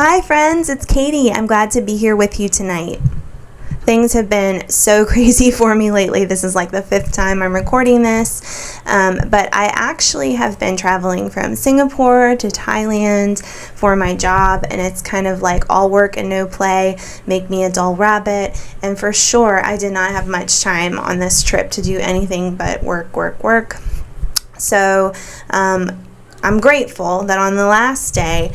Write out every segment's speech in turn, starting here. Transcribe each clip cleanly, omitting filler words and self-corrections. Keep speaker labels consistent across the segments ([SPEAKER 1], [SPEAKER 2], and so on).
[SPEAKER 1] Hi friends, it's Katie. I'm glad to be here with you tonight. Things have been so crazy for me lately. This is like the 5th time I'm recording this, but I actually have been traveling from Singapore to Thailand for my job, and it's kind of like all work and no play, make me a dull rabbit, and for sure I did not have much time on this trip to do anything but work. So I'm grateful that on the last day,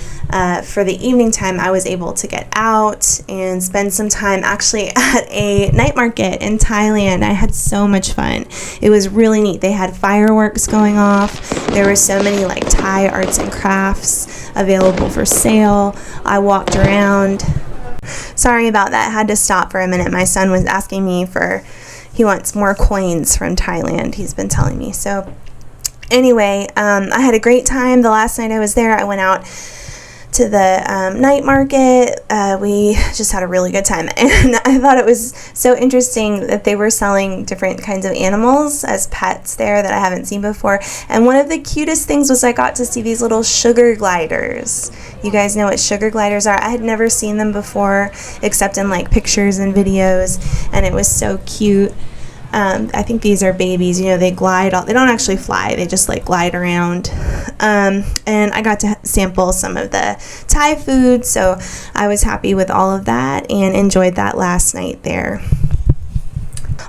[SPEAKER 1] for the evening time, I was able to get out and spend some time actually at a night market in Thailand. I had so much fun. It was really neat. They had fireworks going off. There were so many like Thai arts and crafts available for sale. I walked around. Sorry about that. I had to stop for a minute. My son was asking me he wants more coins from Thailand. He's been telling me. So anyway, I had a great time. The last night I was there, I went out to the night market. We just had a really good time. And I thought it was so interesting that they were selling different kinds of animals as pets there that I haven't seen before. And one of the cutest things was I got to see these little sugar gliders. You guys know what sugar gliders are? I had never seen them before except in like pictures and videos. And it was so cute. I think these are babies, they glide, they don't actually fly, they just like glide around, and I got to sample some of the Thai food, so I was happy with all of that and enjoyed that last night there.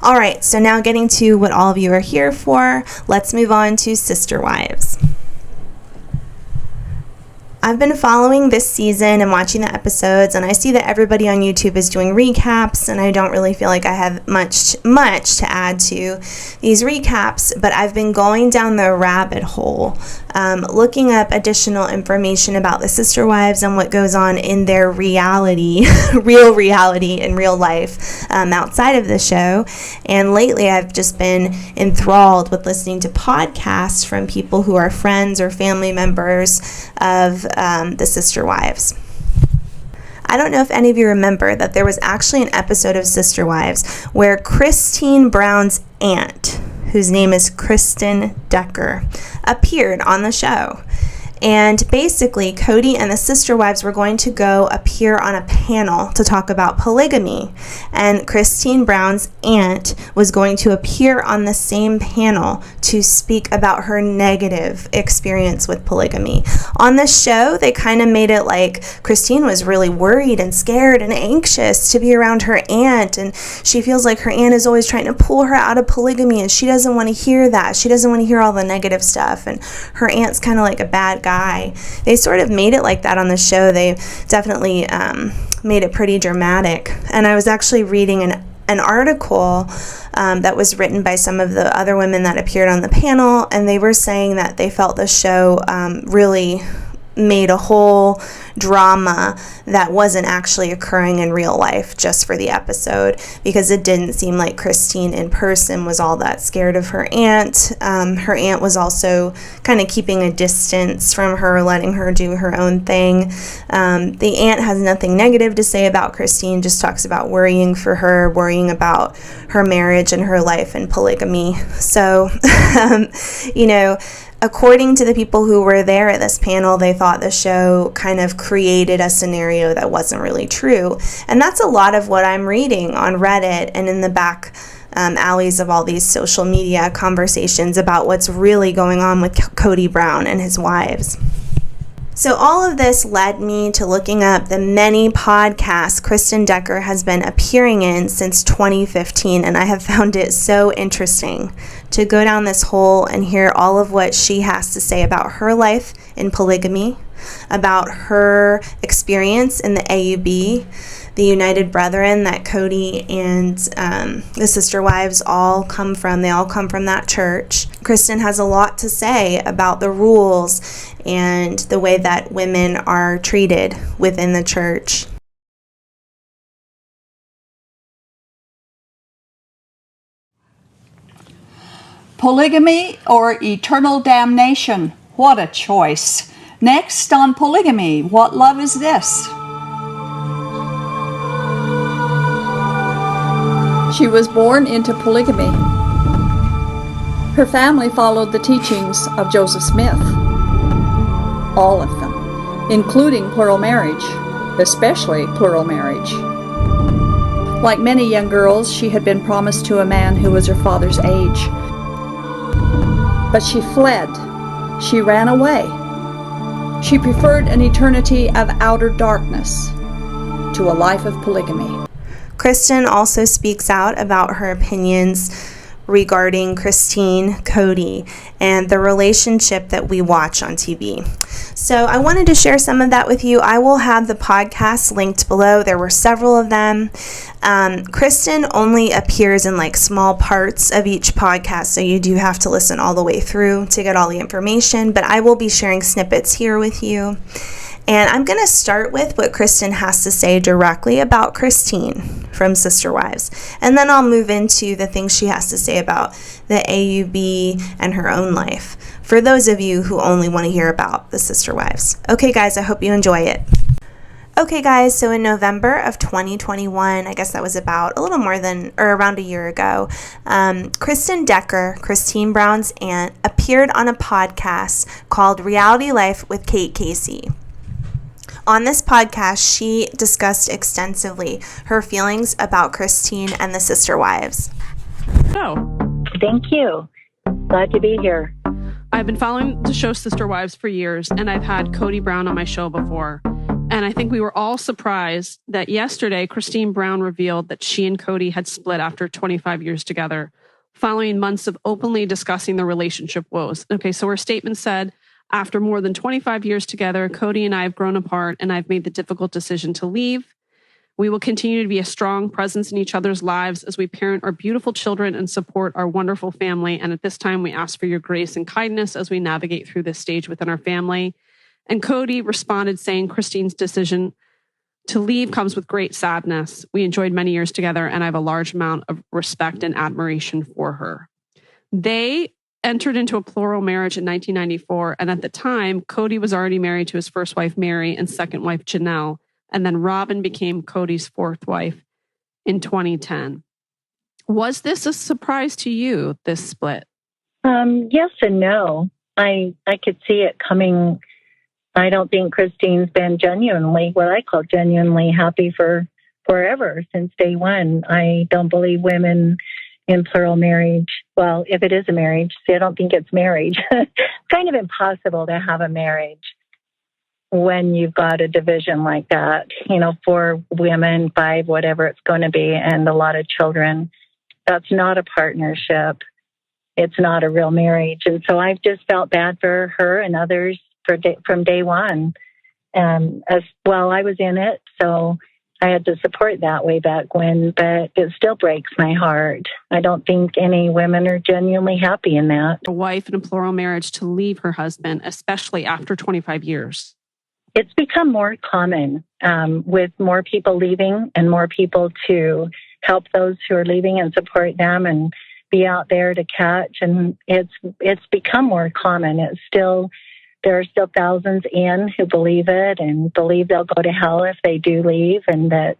[SPEAKER 1] Alright, so now getting to what all of you are here for, let's move on to Sister Wives. I've been following this season and watching the episodes, and I see that everybody on YouTube is doing recaps, and I don't really feel like I have much to add to these recaps, but I've been going down the rabbit hole, looking up additional information about the Sister Wives and what goes on in their reality, real reality in real life outside of the show. And lately I've just been enthralled with listening to podcasts from people who are friends or family members of the Sister Wives. I don't know if any of you remember that there was actually an episode of Sister Wives where Christine Brown's aunt, whose name is Kristen Decker, appeared on the show. And basically, Cody and the Sister Wives were going to go appear on a panel to talk about polygamy. And Christine Brown's aunt was going to appear on the same panel to speak about her negative experience with polygamy. On the show, they kind of made it like Christine was really worried and scared and anxious to be around her aunt. And she feels like her aunt is always trying to pull her out of polygamy, and she doesn't want to hear that. She doesn't want to hear all the negative stuff. And her aunt's kind of like a bad guy. They sort of made it like that on the show. They definitely made it pretty dramatic. And I was actually reading an article that was written by some of the other women that appeared on the panel, and they were saying that they felt the show really made a whole drama that wasn't actually occurring in real life just for the episode, because it didn't seem like Christine in person was all that scared of her aunt. Her aunt was also kind of keeping a distance from her, letting her do her own thing. The aunt has nothing negative to say about Christine, just talks about worrying for her, worrying about her marriage and her life and polygamy. So, according to the people who were there at this panel, they thought the show kind of created a scenario that wasn't really true. And that's a lot of what I'm reading on Reddit and in the back alleys of all these social media conversations about what's really going on with Cody Brown and his wives. So all of this led me to looking up the many podcasts Kristen Decker has been appearing in since 2015, and I have found it so interesting to go down this hole and hear all of what she has to say about her life in polygamy, about her experience in the AUB, the United Brethren that Cody and the Sister Wives all come from. They all come from that church. Kristen has a lot to say about the rules and the way that women are treated within the church.
[SPEAKER 2] Polygamy or eternal damnation? What a choice. Next on polygamy, what love is this? She was born into polygamy. Her family followed the teachings of Joseph Smith. All of them, including plural marriage. especially plural marriage. Like many young girls, she had been promised to a man who was her father's age. But she fled. She ran away. She preferred an eternity of outer darkness to a life of polygamy.
[SPEAKER 1] Kristen also speaks out about her opinions regarding Christine, Cody, and the relationship that we watch on TV. So I wanted to share some of that with you. I will have the podcast linked below. There were several of them. Kristen only appears in like small parts of each podcast, so you do have to listen all the way through to get all the information, but I will be sharing snippets here with you. And I'm going to start with what Kristen has to say directly about Christine from Sister Wives. And then I'll move into the things she has to say about the AUB and her own life, for those of you who only want to hear about the Sister Wives. Okay, guys, I hope you enjoy it. Okay, guys, so in November of 2021, I guess that was about a little more than, or around a year ago, Kristen Decker, Christine Brown's aunt, appeared on a podcast called Reality Life with Kate Casey. On this podcast, she discussed extensively her feelings about Christine and the Sister Wives.
[SPEAKER 3] Oh.
[SPEAKER 4] Thank you. Glad to be here.
[SPEAKER 3] I've been following the show Sister Wives for years, and I've had Cody Brown on my show before. And I think we were all surprised that yesterday, Christine Brown revealed that she and Cody had split after 25 years together, following months of openly discussing the relationship woes. Okay, so her statement said, after more than 25 years together, Cody and I have grown apart, and I've made the difficult decision to leave. We will continue to be a strong presence in each other's lives as we parent our beautiful children and support our wonderful family. And at this time, we ask for your grace and kindness as we navigate through this stage within our family. And Cody responded saying Christine's decision to leave comes with great sadness. We enjoyed many years together, and I have a large amount of respect and admiration for her. They entered into a plural marriage in 1994, and at the time, Cody was already married to his first wife, Mary, and second wife, Janelle, and then Robin became Cody's fourth wife in 2010. Was this a surprise to you, this split?
[SPEAKER 4] Yes and no. I could see it coming. I don't think Christine's been genuinely, what I call genuinely happy for forever since day one. I don't believe women in plural marriage. Well, if it is a marriage, see, I don't think it's marriage. It's kind of impossible to have a marriage when you've got a division like that, 4 women, 5, whatever it's going to be, and a lot of children. That's not a partnership. It's not a real marriage. And so I've just felt bad for her and others from day one. As well, I was in it, so I had to support that way back when, but it still breaks my heart. I don't think any women are genuinely happy in that.
[SPEAKER 3] A wife in a plural marriage to leave her husband, especially after 25 years.
[SPEAKER 4] It's become more common with more people leaving and more people to help those who are leaving and support them and be out there to catch. And it's become more common. There are still thousands in who believe it and believe they'll go to hell if they do leave and that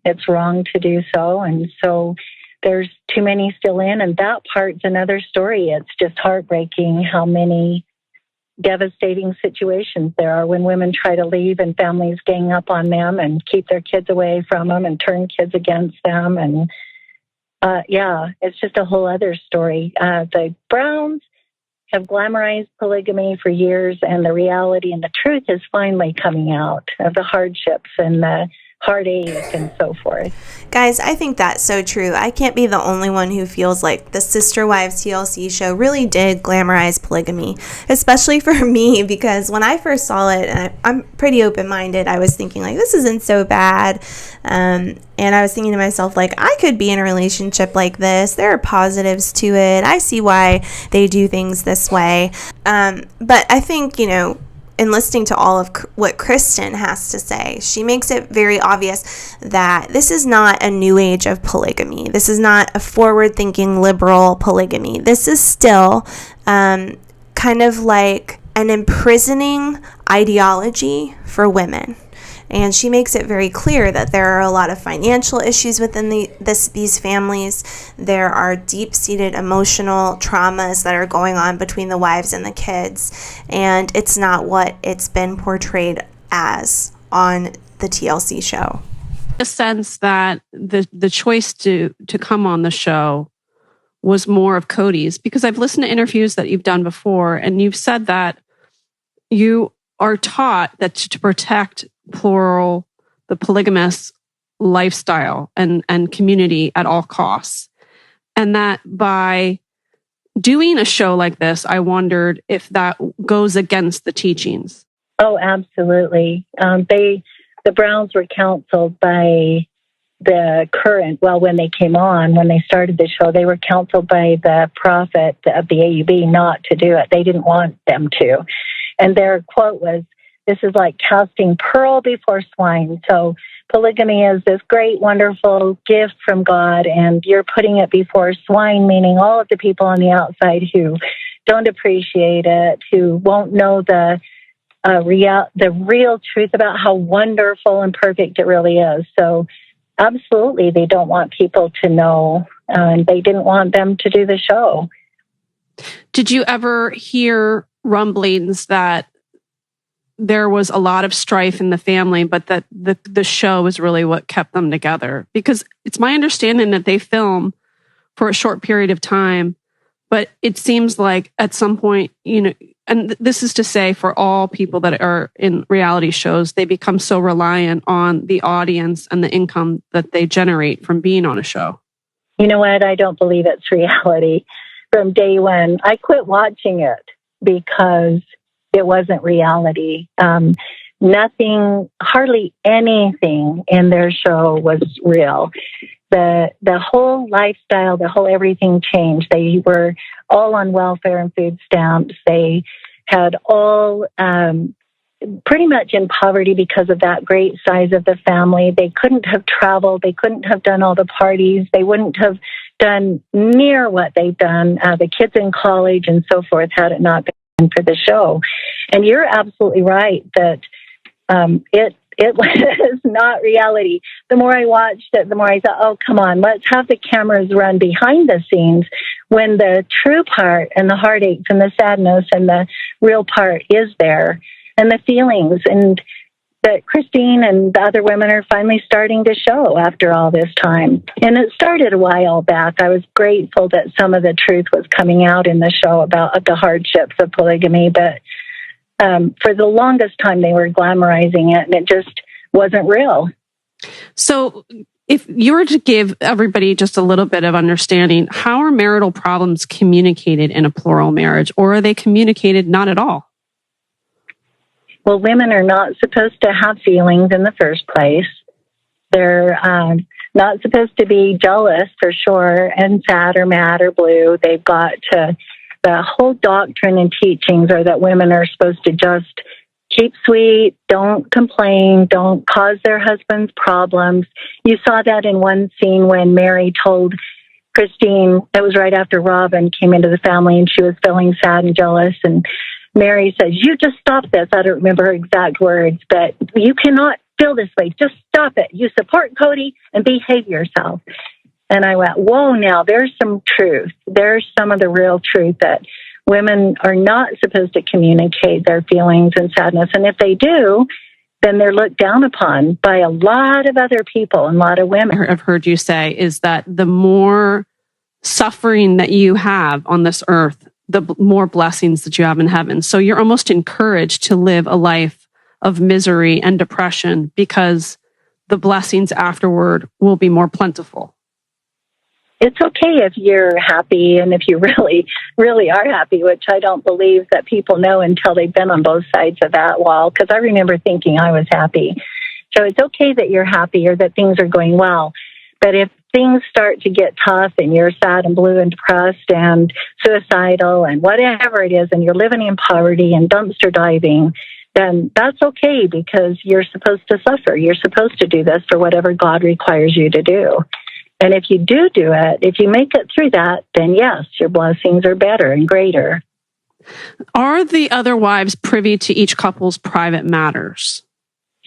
[SPEAKER 4] it's wrong to do so. And so there's too many still in, and that part's another story. It's just heartbreaking how many devastating situations there are when women try to leave and families gang up on them and keep their kids away from them and turn kids against them. And it's just a whole other story. The Browns have glamorized polygamy for years, and the reality and the truth is finally coming out of the hardships and the heartache and so forth.
[SPEAKER 1] Guys, I think that's so true. I can't be the only one who feels like the Sister Wives TLC show really did glamorize polygamy, especially for me, because when I first saw it, and I'm pretty open-minded, I was thinking like, this isn't so bad. And I was thinking to myself, like, I could be in a relationship like this. There are positives to it. I see why they do things this way. But I think, in listening to all of what Kristen has to say, she makes it very obvious that this is not a new age of polygamy. This is not a forward-thinking liberal polygamy. This is still kind of like an imprisoning ideology for women. And she makes it very clear that there are a lot of financial issues within these families. There are deep-seated emotional traumas that are going on between the wives and the kids. And it's not what it's been portrayed as on the TLC show.
[SPEAKER 3] A sense that the choice to come on the show was more of Cody's, because I've listened to interviews that you've done before, and you've said that you are taught that to protect the polygamous lifestyle and community at all costs. And that by doing a show like this, I wondered if that goes against the teachings.
[SPEAKER 4] Oh, absolutely. The Browns were counseled by the current, when they came on, when they started the show, they were counseled by the prophet of the AUB not to do it. They didn't want them to. And their quote was, "This is like casting pearl before swine." So polygamy is this great, wonderful gift from God, and you're putting it before swine, meaning all of the people on the outside who don't appreciate it, who won't know the real truth about how wonderful and perfect it really is. So absolutely, they don't want people to know, and they didn't want them to do the show.
[SPEAKER 3] Did you ever hear rumblings that there was a lot of strife in the family, but that the show is really what kept them together? Because it's my understanding that they film for a short period of time, but it seems like at some point, and this is to say for all people that are in reality shows, they become so reliant on the audience and the income that they generate from being on a show.
[SPEAKER 4] You know what? I don't believe it's reality. From day one, I quit watching it because it wasn't reality. Nothing, hardly anything in their show was real. The whole lifestyle, the whole everything changed. They were all on welfare and food stamps. They had all pretty much in poverty because of that great size of the family. They couldn't have traveled. They couldn't have done all the parties. They wouldn't have done near what they've done. The kids in college and so forth had it not been for the show. And you're absolutely right that it was not reality. The more I watched it, the more I thought, oh, come on, let's have the cameras run behind the scenes when the true part and the heartaches and the sadness and the real part is there, and the feelings, and that Christine and the other women are finally starting to show after all this time. And it started a while back. I was grateful that some of the truth was coming out in the show about the hardships of polygamy, but for the longest time, they were glamorizing it, and it just wasn't real.
[SPEAKER 3] So if you were to give everybody just a little bit of understanding, how are marital problems communicated in a plural marriage, or are they communicated not at all?
[SPEAKER 4] Well, women are not supposed to have feelings in the first place. They're not supposed to be jealous, for sure, and sad or mad or blue. They've got to... The whole doctrine and teachings are that women are supposed to just keep sweet, don't complain, don't cause their husbands problems. You saw that in one scene when Mary told Christine, it was right after Robin came into the family and she was feeling sad and jealous. And Mary says, "You just stop this." I don't remember her exact words, but you cannot feel this way. Just stop it. You support Cody and behave yourself. And I went, whoa, now there's some truth. There's some of the real truth that women are not supposed to communicate their feelings and sadness. And if they do, then they're looked down upon by a lot of other people and a lot of women.
[SPEAKER 3] I've heard you say is that the more suffering that you have on this earth, the more blessings that you have in heaven. So you're almost encouraged to live a life of misery and depression because the blessings afterward will be more plentiful.
[SPEAKER 4] It's okay if you're happy and if you really, really are happy, which I don't believe that people know until they've been on both sides of that wall, because I remember thinking I was happy. So it's okay that you're happy or that things are going well. But if things start to get tough and you're sad and blue and depressed and suicidal and whatever it is, and you're living in poverty and dumpster diving, then that's okay, because you're supposed to suffer. You're supposed to do this for whatever God requires you to do. And if you do it, if you make it through that, then yes, your blessings are better and greater.
[SPEAKER 3] Are the other wives privy to each couple's private matters?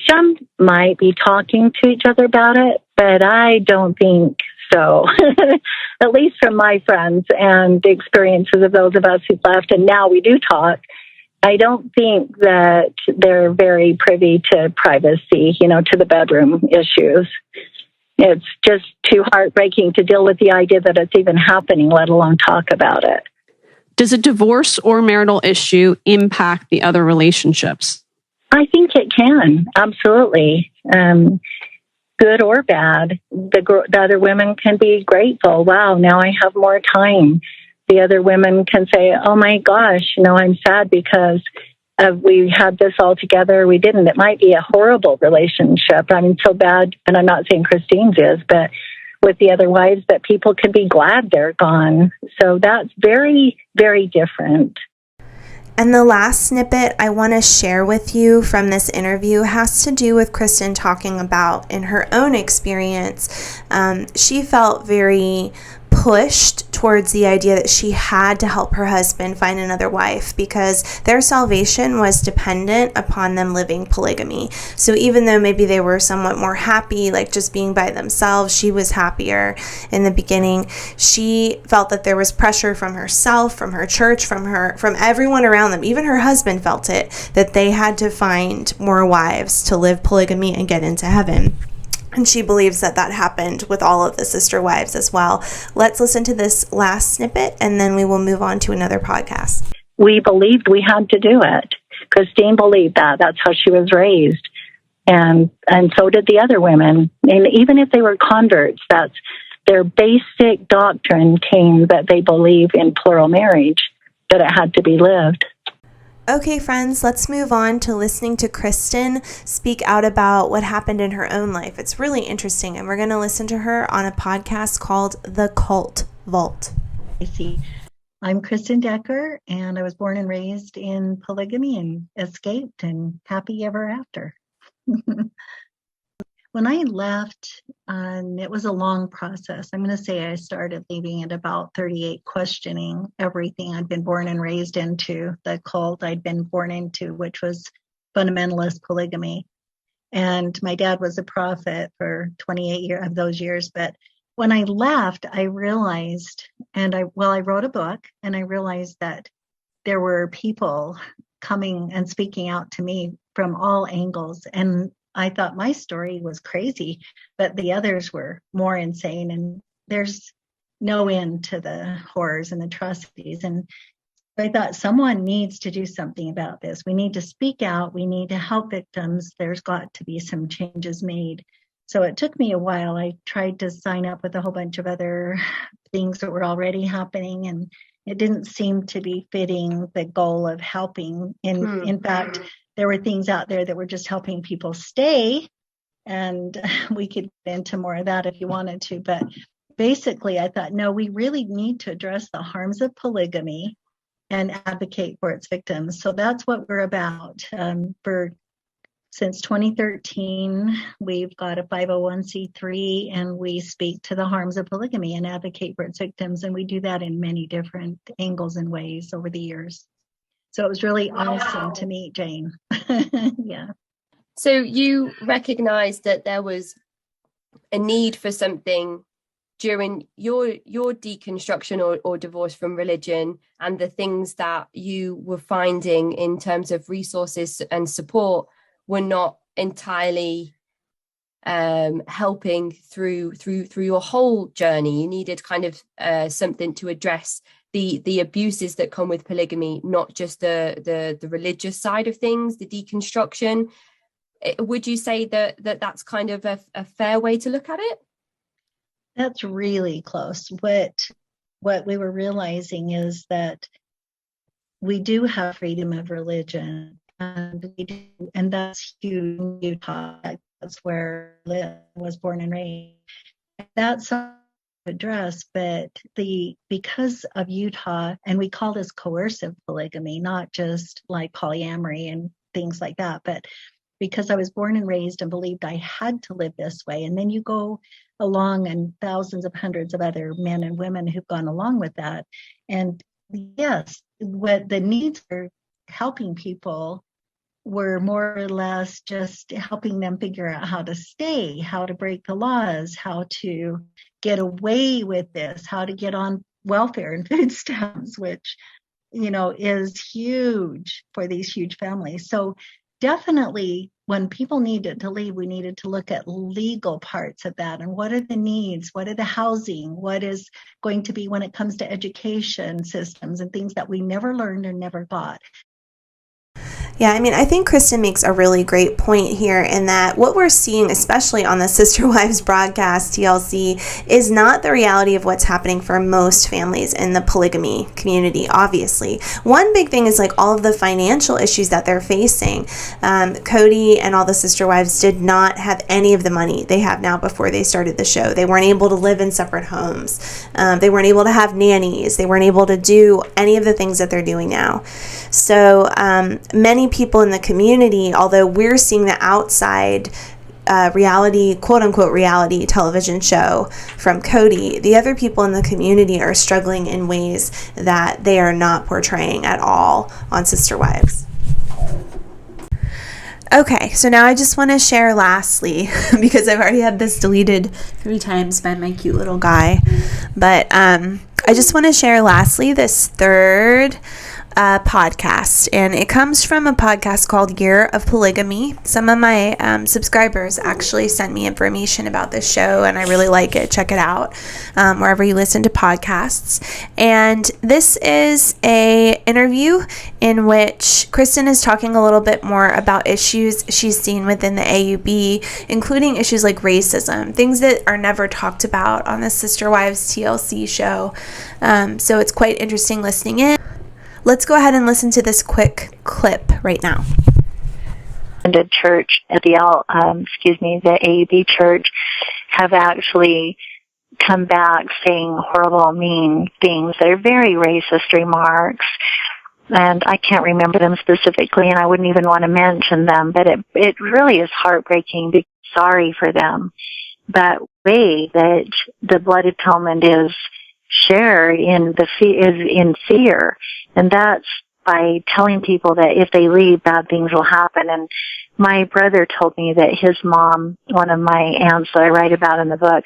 [SPEAKER 4] Some might be talking to each other about it, but I don't think so. At least from my friends and the experiences of those of us who've left, and now we do talk. I don't think that they're very privy to privacy, to the bedroom issues. It's just too heartbreaking to deal with the idea that it's even happening, let alone talk about it.
[SPEAKER 3] Does a divorce or marital issue impact the other relationships?
[SPEAKER 4] I think it can, absolutely. Good or bad. The other women can be grateful. Wow, now I have more time. The other women can say, oh my gosh, I'm sad because we had this all together. We didn't. It might be a horrible relationship. I mean, so bad, and I'm not saying Christine's is, but with the other wives, that people can be glad they're gone. So that's very, very different.
[SPEAKER 1] And the last snippet I want to share with you from this interview has to do with Kristen talking about in her own experience. She felt very pushed towards the idea that she had to help her husband find another wife because their salvation was dependent upon them living polygamy. So even though maybe they were somewhat more happy, like just being by themselves, she was happier in the beginning. She felt that there was pressure from herself, from her church, from everyone around them. Even her husband felt it, that they had to find more wives to live polygamy and get into heaven. And she believes that happened with all of the sister wives as well. Let's listen to this last snippet, and then we will move on to another podcast.
[SPEAKER 4] We believed we had to do it. Christine believed that. That's how she was raised. And so did the other women. And even if they were converts, that's their basic doctrine came that they believe in plural marriage, that it had to be lived.
[SPEAKER 1] Okay, friends, let's move on to listening to Kristen speak out about what happened in her own life. It's really interesting, and we're going to listen to her on a podcast called The Cult Vault.
[SPEAKER 5] I see. I'm Kristen Decker, and I was born and raised in polygamy and escaped and happy ever after. When I left, it was a long process. I'm going to say I started leaving at about 38, questioning everything I'd been born and raised into, the cult I'd been born into, which was fundamentalist polygamy. And my dad was a prophet for 28 of those years. But when I left, I realized, I wrote a book, and I realized that there were people coming and speaking out to me from all angles. And I thought my story was crazy, but the others were more insane. And there's no end to the horrors and atrocities. And I thought someone needs to do something about this. We need to speak out. We need to help victims. There's got to be some changes made. So it took me a while. I tried to sign up with a whole bunch of other things that were already happening, and it didn't seem to be fitting the goal of helping. In fact, there were things out there that were just helping people stay, and we could get into more of that if you wanted to. But basically, I thought, no, we really need to address the harms of polygamy and advocate for its victims. So that's what we're about. Since 2013, we've got a 501c3, and we speak to the harms of polygamy and advocate for its victims. And we do that in many different angles and ways over the years. So it was really awesome to meet Jane. Yeah.
[SPEAKER 6] So you recognized that there was a need for something during your deconstruction or divorce from religion, and the things that you were finding in terms of resources and support were not entirely helping through your whole journey. You needed kind of something to address the abuses that come with polygamy, not just the religious side of things, the deconstruction. Would you say that that's kind of a fair way to look at it?
[SPEAKER 5] That's really close. What we were realizing is that we do have freedom of religion, and that's huge in Utah. That's where I was born and raised. That's address, but because of Utah, and we call this coercive polygamy, not just like polyamory and things like that, but because I was born and raised and believed I had to live this way. And then you go along, and thousands of hundreds of other men and women who've gone along with that. And yes, what the needs for helping people were more or less just helping them figure out how to stay, how to break the laws, how to get away with this, how to get on welfare and food stamps, which is huge for these huge families. So definitely when people needed to leave, we needed to look at legal parts of that. And what are the needs? What are the housing? What is going to be when it comes to education systems and things that we never learned or never got?
[SPEAKER 1] Yeah, I mean, I think Kristen makes a really great point here in that what we're seeing, especially on the Sister Wives broadcast, TLC, is not the reality of what's happening for most families in the polygamy community, obviously. One big thing is like all of the financial issues that they're facing. Cody and all the Sister Wives did not have any of the money they have now before they started the show. They weren't able to live in separate homes. They weren't able to have nannies. They weren't able to do any of the things that they're doing now. So many people in the community, although we're seeing the outside reality, quote unquote reality television show from Cody, the other people in the community are struggling in ways that they are not portraying at all on Sister Wives. Okay, so now I just want to share lastly, because I've already had this deleted 3 times by my cute little guy, but I just want to share lastly this third podcast, and it comes from a podcast called Year of Polygamy. Some of my subscribers actually sent me information about this show, and I really like it. Check it out wherever you listen to podcasts. And this is a interview in which Kristen is talking a little bit more about issues she's seen within the AUB, including issues like racism, things that are never talked about on the Sister Wives TLC show. So it's quite interesting listening in. Let's go ahead and listen to this quick clip right now.
[SPEAKER 7] The church, the AUB church, have actually come back saying horrible, mean things. They're very racist remarks, and I can't remember them specifically, and I wouldn't even want to mention them, but it really is heartbreaking. Be sorry for them. But the way that the blood atonement is shared is in fear, and that's by telling people that if they leave, bad things will happen. And my brother told me that his mom, one of my aunts that I write about in the book,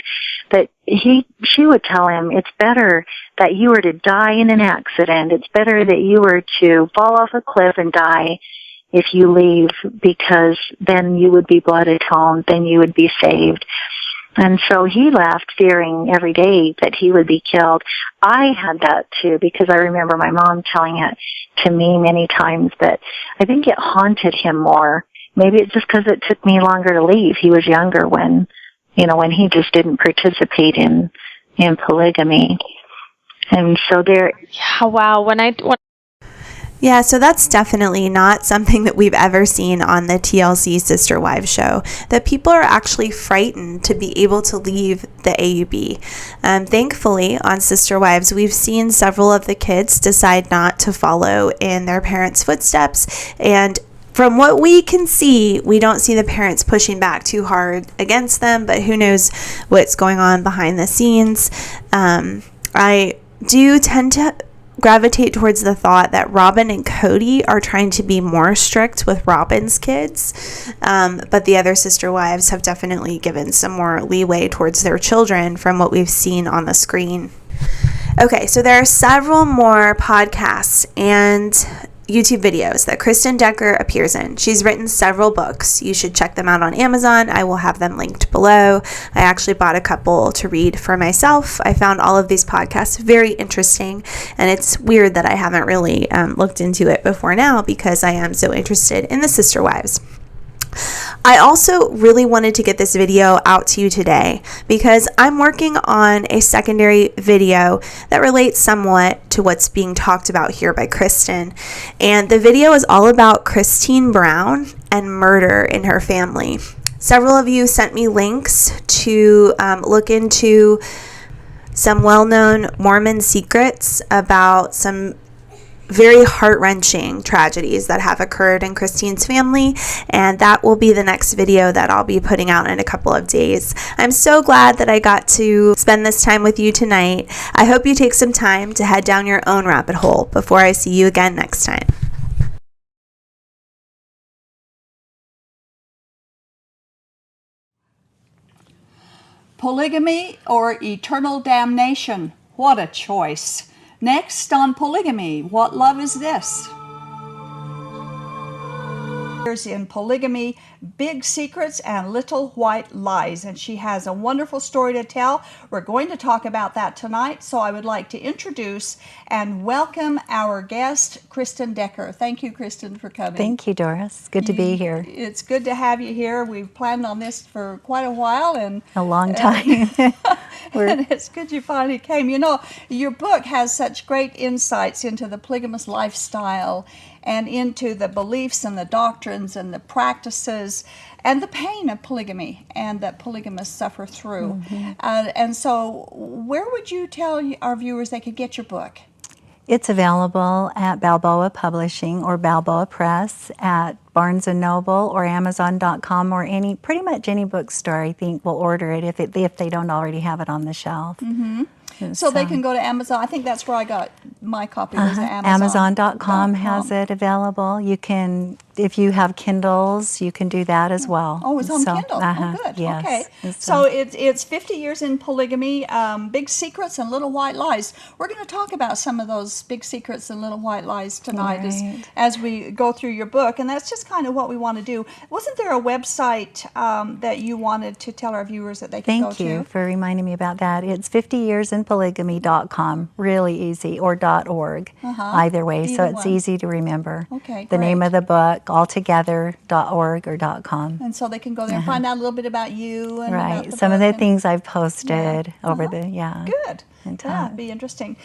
[SPEAKER 7] that she would tell him, it's better that you were to die in an accident. It's better that you were to fall off a cliff and die if you leave, because then you would be blood atoned, then you would be saved. And so he left fearing every day that he would be killed. I had that too, because I remember my mom telling it to me many times, but I think it haunted him more. Maybe it's just because it took me longer to leave. He was younger when he just didn't participate in polygamy. And so there.
[SPEAKER 8] Yeah, wow.
[SPEAKER 1] Yeah, so that's definitely not something that we've ever seen on the TLC Sister Wives show, that people are actually frightened to be able to leave the AUB. Thankfully, on Sister Wives, we've seen several of the kids decide not to follow in their parents' footsteps, and from what we can see, we don't see the parents pushing back too hard against them, but who knows what's going on behind the scenes. I do tend to gravitate towards the thought that Robin and Cody are trying to be more strict with Robin's kids, but the other Sister Wives have definitely given some more leeway towards their children from what we've seen on the screen. Okay, so there are several more podcasts and YouTube videos that Kristen Decker appears in. She's written several books. You should check them out on Amazon. I will have them linked below. I actually bought a couple to read for myself. I found all of these podcasts very interesting, and it's weird that I haven't really looked into it before now, because I am so interested in the Sister Wives. I also really wanted to get this video out to you today because I'm working on a secondary video that relates somewhat to what's being talked about here by Kristen. And the video is all about Christine Brown and murder in her family. Several of you sent me links to look into some well-known Mormon secrets about some very heart-wrenching tragedies that have occurred in Christine's family, and that will be the next video that I'll be putting out in a couple of days. I'm so glad that I got to spend this time with you tonight. I hope you take some time to head down your own rabbit hole before I see you again next time.
[SPEAKER 2] Polygamy or eternal damnation? What a choice. Next on polygamy, what love is this? In polygamy, big secrets and little white lies, and she has a wonderful story to tell. We're going to talk about that tonight, so I would like to introduce and welcome our guest, Kristen Decker. Thank you, Kristen, for coming.
[SPEAKER 8] Thank you, Doris. Good to be here.
[SPEAKER 2] It's good to have you here. We've planned on this for quite a while, and
[SPEAKER 8] a long time.
[SPEAKER 2] And it's good you finally came. You know, your book has such great insights into the polygamous lifestyle and into the beliefs and the doctrines and the practices and the pain of polygamy and that polygamists suffer through. And so where would you tell our viewers they could get your book?
[SPEAKER 8] It's available at Balboa Publishing or Balboa Press, at Barnes & Noble or Amazon.com, or pretty much any bookstore, I think, will order it if they don't already have it on the shelf.
[SPEAKER 2] So they can go to Amazon. I think that's where I got my copy, was at Amazon.
[SPEAKER 8] Amazon.com has it available. You can, if you have Kindles, you can do that as well.
[SPEAKER 2] Oh, it's on Kindle. Oh, good.
[SPEAKER 8] Yes.
[SPEAKER 2] Okay. So it's 50 years in polygamy, big secrets and little white lies. We're going to talk about some of those big secrets and little white lies tonight as we go through your book, and that's just kind of what we want to do. Wasn't there a website that you wanted to tell our viewers that they can go to?
[SPEAKER 8] Thank you for reminding me about that. It's 50yearsinpolygamy.com, really easy, or .org, either way, so it's easy to remember.
[SPEAKER 2] Okay,
[SPEAKER 8] the name of the book, altogether.org or .com.
[SPEAKER 2] And so they can go there and find out a little bit about you. And about the
[SPEAKER 8] some
[SPEAKER 2] book
[SPEAKER 8] of the things I've posted over the,
[SPEAKER 2] Good.
[SPEAKER 8] and
[SPEAKER 2] That'd be interesting.